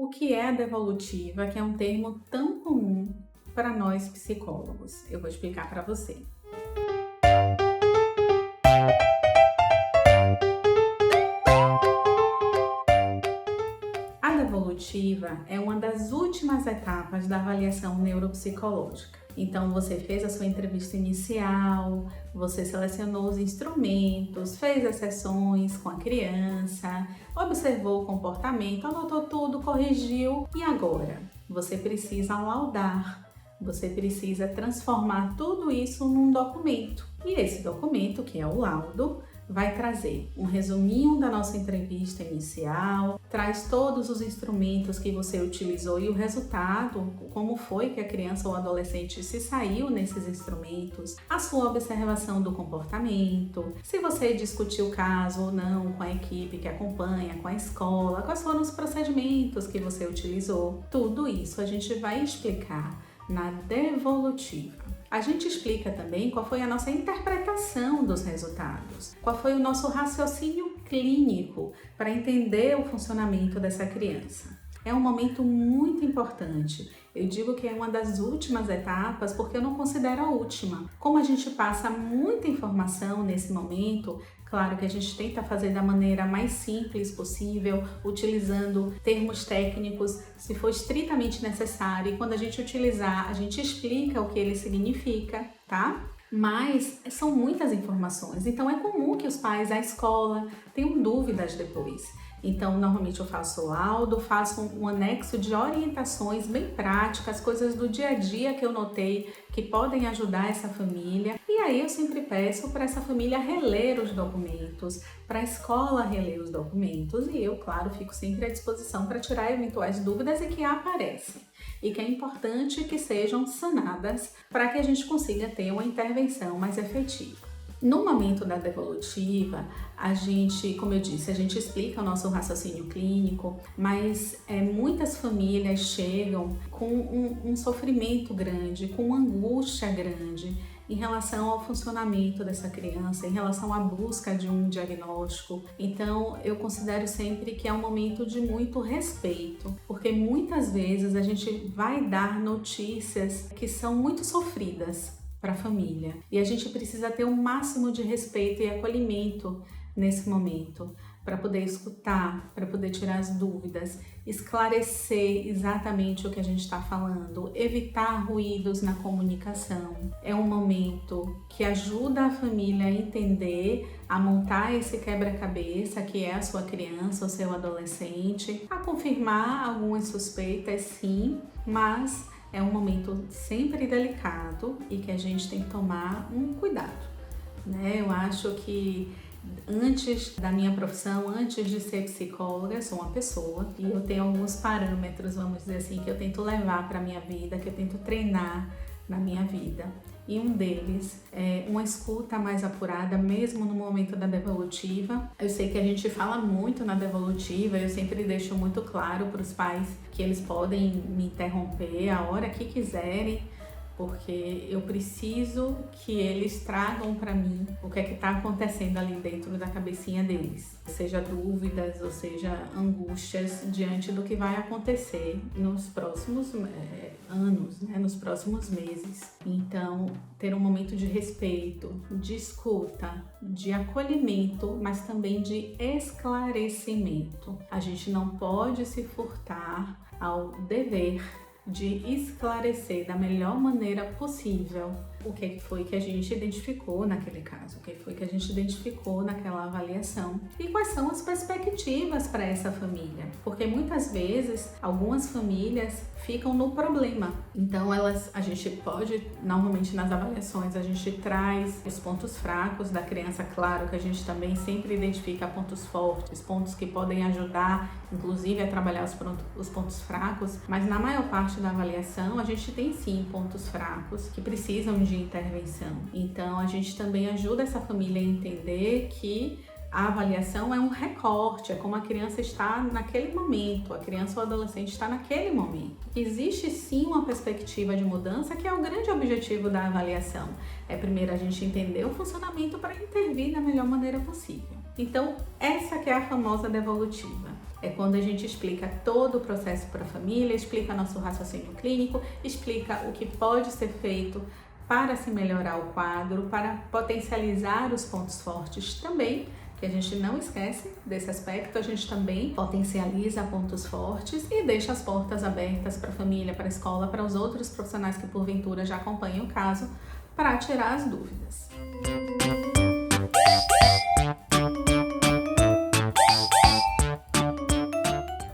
O que é a devolutiva, que é um termo tão comum para nós psicólogos? Eu vou explicar para você. A devolutiva é uma das últimas etapas da avaliação neuropsicológica. Então, você fez a sua entrevista inicial, você selecionou os instrumentos, fez as sessões com a criança, observou o comportamento, anotou tudo, corrigiu e agora? Você precisa laudar, você precisa transformar tudo isso num documento. E esse documento, que é o laudo, vai trazer um resuminho da nossa entrevista inicial, traz todos os instrumentos que você utilizou e o resultado, como foi que a criança ou adolescente se saiu nesses instrumentos, a sua observação do comportamento, se você discutiu o caso ou não com a equipe que acompanha, com a escola, quais foram os procedimentos que você utilizou. Tudo isso a gente vai explicar na devolutiva. A gente explica também qual foi a nossa interpretação dos resultados, qual foi o nosso raciocínio clínico para entender o funcionamento dessa criança. É um momento muito importante. Eu digo que é uma das últimas etapas porque eu não considero a última. Como a gente passa muita informação nesse momento, claro que a gente tenta fazer da maneira mais simples possível, utilizando termos técnicos, se for estritamente necessário, e quando a gente utilizar, a gente explica o que ele significa, tá? Mas são muitas informações, então é comum que os pais, a escola, tenham dúvidas depois. Então, normalmente eu faço laudo, faço um anexo de orientações bem práticas, coisas do dia a dia que eu notei que podem ajudar essa família. E aí eu sempre peço para essa família reler os documentos, para a escola reler os documentos. E eu, claro, fico sempre à disposição para tirar eventuais dúvidas e que aparecem. E que é importante que sejam sanadas para que a gente consiga ter uma intervenção mais efetiva. No momento da devolutiva, a gente, como eu disse, a gente explica o nosso raciocínio clínico, mas muitas famílias chegam com um sofrimento grande, com uma angústia grande em relação ao funcionamento dessa criança, em relação à busca de um diagnóstico. Então, eu considero sempre que é um momento de muito respeito, porque muitas vezes a gente vai dar notícias que são muito sofridas para a família. E a gente precisa ter o máximo de respeito e acolhimento nesse momento, para poder escutar, para poder tirar as dúvidas, esclarecer exatamente o que a gente está falando, evitar ruídos na comunicação. É um momento que ajuda a família a entender, a montar esse quebra-cabeça que é a sua criança ou seu adolescente, a confirmar algumas suspeitas, sim, mas é um momento sempre delicado e que a gente tem que tomar um cuidado, né? Eu acho que antes da minha profissão, antes de ser psicóloga, eu sou uma pessoa e eu tenho alguns parâmetros, vamos dizer assim, que eu tento levar para a minha vida, que eu tento treinar na minha vida. E um deles é uma escuta mais apurada, mesmo no momento da devolutiva. Eu sei que a gente fala muito na devolutiva, eu sempre deixo muito claro para os pais que eles podem me interromper a hora que quiserem, porque eu preciso que eles tragam para mim o que é que está acontecendo ali dentro da cabecinha deles. Seja dúvidas ou seja angústias diante do que vai acontecer nos próximos anos, né? Nos próximos meses. Então, ter um momento de respeito, de escuta, de acolhimento, mas também de esclarecimento. A gente não pode se furtar ao dever de esclarecer da melhor maneira possível o que foi que a gente identificou naquele caso, o que foi que a gente identificou naquela avaliação e quais são as perspectivas para essa família, porque muitas vezes algumas famílias ficam no problema, então a gente pode, normalmente nas avaliações a gente traz os pontos fracos da criança, claro que a gente também sempre identifica pontos fortes, pontos que podem ajudar inclusive a trabalhar os pontos fracos, mas na maior parte da avaliação a gente tem sim pontos fracos que precisam de intervenção. Então a gente também ajuda essa família a entender que a avaliação é um recorte, é como a criança está naquele momento, a criança ou adolescente está naquele momento. Existe sim uma perspectiva de mudança que é o grande objetivo da avaliação. É primeiro a gente entender o funcionamento para intervir da melhor maneira possível. Então essa que é a famosa devolutiva. É quando a gente explica todo o processo para a família, explica nosso raciocínio clínico, explica o que pode ser feito para se melhorar o quadro, para potencializar os pontos fortes também, que a gente não esquece desse aspecto, a gente também potencializa pontos fortes e deixa as portas abertas para a família, para a escola, para os outros profissionais que porventura já acompanham o caso, para tirar as dúvidas.